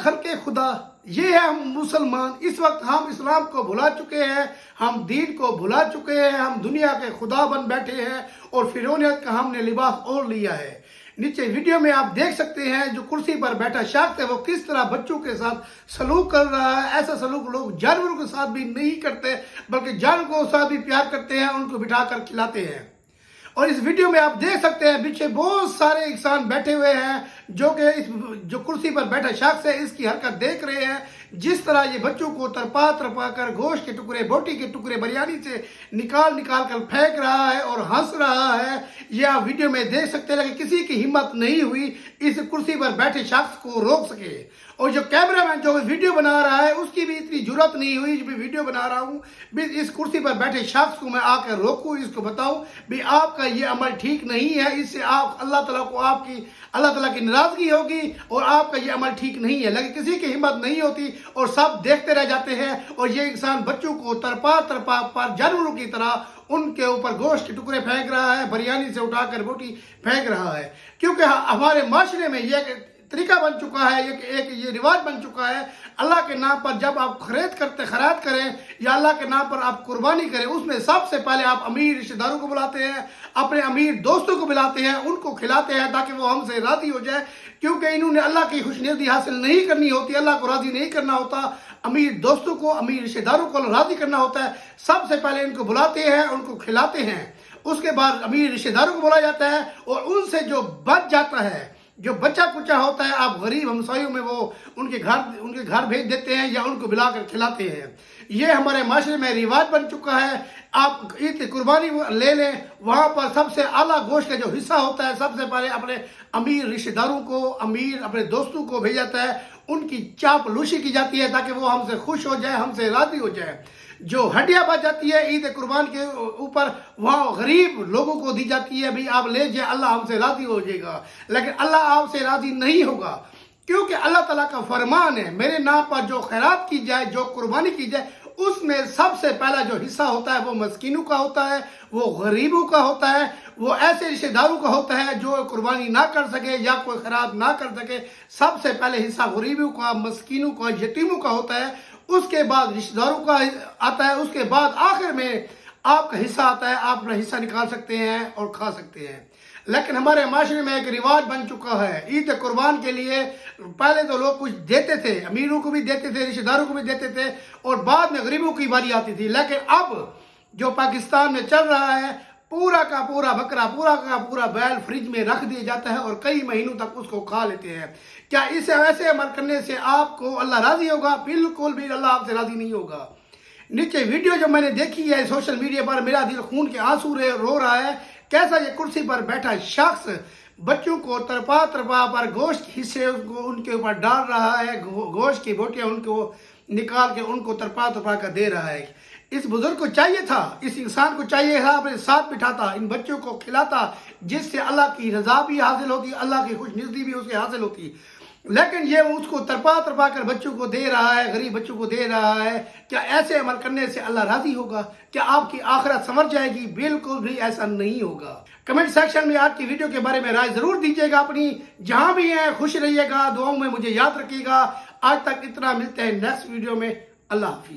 खल्के खुदा, ये है हम मुसलमान। इस वक्त हम इस्लाम को भुला चुके हैं, हम दीन को भुला चुके हैं, हम दुनिया के खुदा बन बैठे हैं और फिरौनियत का हमने लिबास ओढ़ लिया है। नीचे वीडियो में आप देख सकते हैं जो कुर्सी पर बैठा शख्स है वो किस तरह बच्चों के साथ सलूक कर रहा है। ऐसा सलूक लोग जानवरों के साथ भी नहीं करते, बल्कि जानवरों के साथ भी प्यार करते हैं, उनको बिठाकर खिलाते हैं। और इस वीडियो में आप देख सकते हैं पीछे बहुत सारे इंसान बैठे हुए हैं जो कि इस जो कुर्सी पर बैठा शख्स है इसकी हरकत देख रहे हैं। जिस तरह ये बच्चों को तरपा तरपा कर गोश्त के टुकड़े, बोटी के टुकड़े बिरयानी से निकाल निकाल कर फेंक रहा है और हंस रहा है, ये आप वीडियो में देख सकते हैं। लेकिन किसी की हिम्मत नहीं हुई इस कुर्सी पर बैठे शख्स को रोक सके। और जो कैमरामैन जो वीडियो बना रहा है उसकी भी इतनी जुर्रत नहीं हुई, जो मैं वीडियो बना रहा हूँ भी इस कुर्सी पर बैठे शख्स को मैं आकर रोकूं, इसको बताऊं भी आपका ये अमल ठीक नहीं है, इससे आप अल्लाह ताला को अल्लाह ताला की नाराजगी होगी और आपका ये अमल ठीक नहीं है। लेकिन किसी की हिम्मत नहीं होती और सब देखते रह जाते हैं। और ये इंसान बच्चों को तरपा तरपा पर जानवरों की तरह उनके ऊपर गोश्त के टुकड़े फेंक रहा है, बिरयानी से उठाकर बोटी फेंक रहा है। क्योंकि हमारे माशरे में ये तरीका बन चुका है, एक ये रिवाज बन चुका है। अल्लाह के नाम पर जब आप खैरात करें या अल्लाह के नाम पर आप कुर्बानी करें, उसमें सबसे पहले आप अमीर रिश्तेदारों को बुलाते हैं, अपने अमीर दोस्तों को बुलाते हैं, उनको खिलाते हैं ताकि वो हमसे राजी हो जाए। क्योंकि इन्होंने अल्लाह की खुशनुदी हासिल नहीं करनी होती, अल्लाह को राजी नहीं करना होता, अमीर दोस्तों को, अमीर रिश्तेदारों को राजी करना होता है। सबसे पहले इनको बुलाते हैं, उनको खिलाते हैं, उसके बाद अमीर रिश्तेदारों को बुलाया जाता है और उनसे जो बच जाता है, जो बच्चा कुचा होता है, आप गरीब हमसायों में वो उनके घर भेज देते हैं या उनको बुलाकर खिलाते हैं। ये हमारे माशरे में रिवाज बन चुका है। आप ईद कुर्बानी ले लें, वहाँ पर सबसे आला गोश्त का जो हिस्सा होता है सबसे पहले अपने अमीर रिश्तेदारों को, अमीर अपने दोस्तों को भेजा जाता है, उनकी चापलूसी की जाती है ताकि वो हमसे खुश हो जाए, हमसे राजी हो जाए। जो हड्डियां बच जाती है ईद कुर्बान के ऊपर वहाँ गरीब लोगों को दी जाती है, भी आप ले जाए, अल्लाह हमसे राजी हो जाएगा। लेकिन अल्लाह आपसे राजी नहीं होगा, क्योंकि अल्लाह ताला का फरमान है मेरे नाम पर जो खैरात की जाए, जो कुर्बानी की जाए, उसमें सबसे पहला जो हिस्सा होता है वो मस्कीनों का होता है, वो गरीबों का होता है, वो ऐसे रिश्तेदारों का होता है जो कुर्बानी ना कर सके या कोई खैरात ना कर सके। सबसे पहले हिस्सा गरीबों का, मस्कीनों का, यतीमों का होता है, उसके बाद रिश्तेदारों का आता है, उसके बाद आखिर में आपका हिस्सा आता है। आप अपना हिस्सा निकाल सकते हैं और खा सकते हैं। लेकिन हमारे माशरे में एक रिवाज बन चुका है, ईद कुर्बान के लिए पहले तो लोग कुछ देते थे, अमीरों को भी देते थे, रिश्तेदारों को भी देते थे और बाद में गरीबों की बारी आती थी। लेकिन अब जो पाकिस्तान में चल रहा है, पूरा का पूरा बकरा, पूरा का पूरा बैल फ्रिज में रख दिया जाता है और कई महीनों तक उसको खा लेते हैं। क्या इसे ऐसे अमल करने से आपको अल्लाह राजी होगा? बिल्कुल भी अल्लाह आपसे राजी नहीं होगा। नीचे वीडियो जो मैंने देखी है सोशल मीडिया पर, मेरा दिल खून के आंसू रो रहा है। कैसा ये कुर्सी पर बैठा शख्स बच्चों को तरपा तरपा पर गोश्त हिस्से उनके ऊपर डाल रहा है, गोश्त की बोटियां उनको निकाल के उनको तरपा तरपा कर दे रहा है। इस बुजुर्ग को चाहिए था, इस इंसान को चाहिए था अपने साथ बिठाता, इन बच्चों को खिलाता, जिससे अल्लाह की रजा भी हासिल होती, अल्लाह की खुशनुदी भी उसके हासिल होती। लेकिन ये उसको तरपा तरपा कर बच्चों को दे रहा है, गरीब बच्चों को दे रहा है। क्या ऐसे अमल करने से अल्लाह राजी होगा? क्या आपकी आखिरत संवर जाएगी? बिल्कुल भी ऐसा नहीं होगा। कमेंट सेक्शन में आज की वीडियो के बारे में राय जरूर दीजिएगा अपनी। जहां भी हैं खुश रहिएगा, दुआओं में मुझे याद रखिएगा। आज तक इतना, मिलते हैं नेक्स्ट वीडियो में। अल्लाह हाफिज।